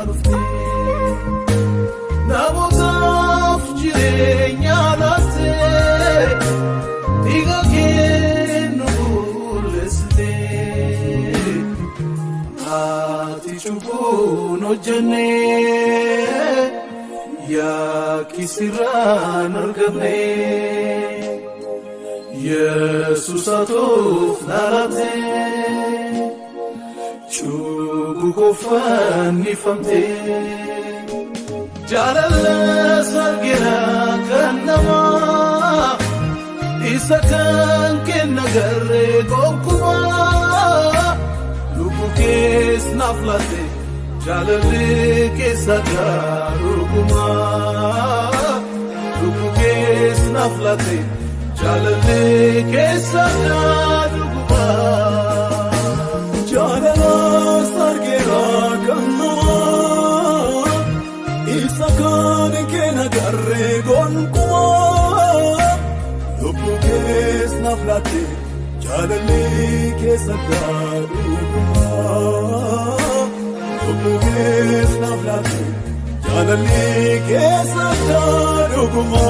rufte namotaaf jireenya laatte dhiiga kee nu bulleessite ati cubbuu hojjenne yakkisirraan argamne Yesus atuuf dhalate cubbuu koo fannifamte jaalala sargina kan namaa isa kan kenna garee gonkumaa lubbu kees naaf laatte jaalalli keessa dhuguma lubbu kees naaf laatte jaalalli keessa dhuguma jaalala sargina kan namaa isa kan kenna garee gonkumaa lubbu kees naaf laatte jaalalli keessa dhuguma lubbu kees naaf laatte jaalalli keessa dhuguma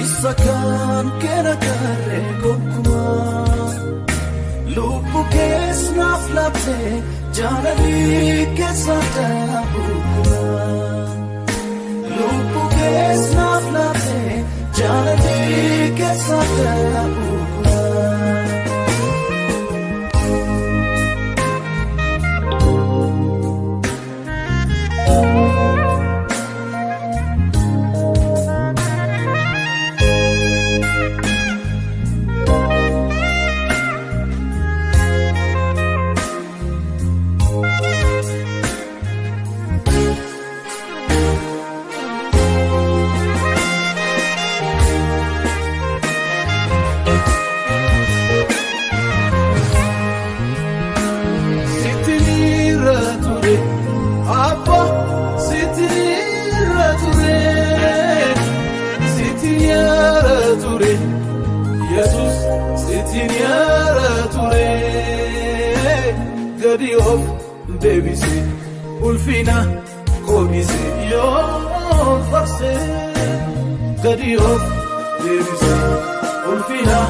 Isakan kena garee gonkumaa lubbu kees naaf laatte jaalalli keessa dhuguma lubbu kees naaf laatte jaalalli keessa dhuguma Yesus sitiniara ture gadi of debise ulfina kodise yo farse gadi of debise ulfina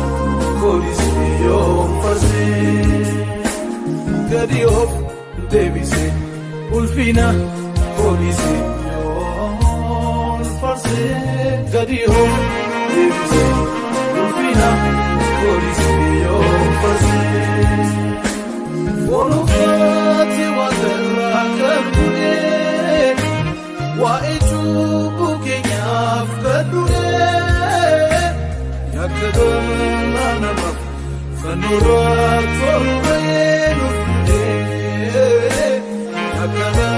kodise yo farse gadi of debise ulfina kodise yo farse gadi of debise ulfina kodise yo farse Volofati waterra kadure wa echubu kenyaf kadure yakadana nama fanura tolwe nufde yakadana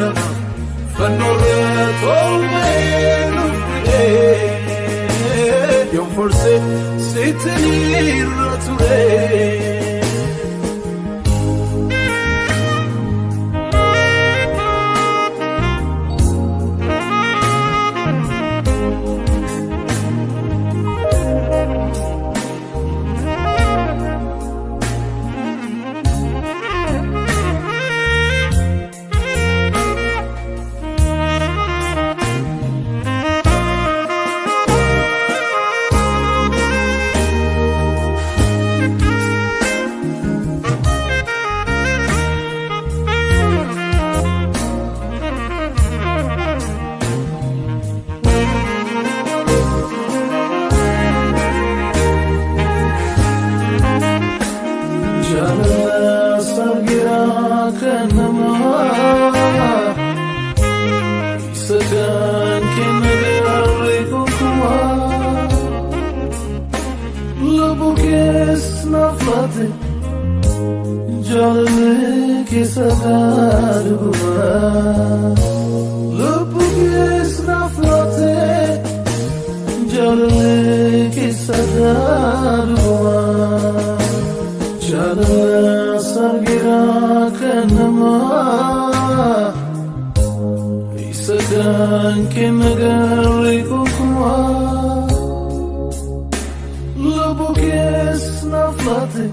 nama fanura tolwe nufde yom forse sitni rature sadaduma lubu kisnaflate jalale ki sadaduma jalale sargira kanama isadan kinagari kukuma lubu kisnaflate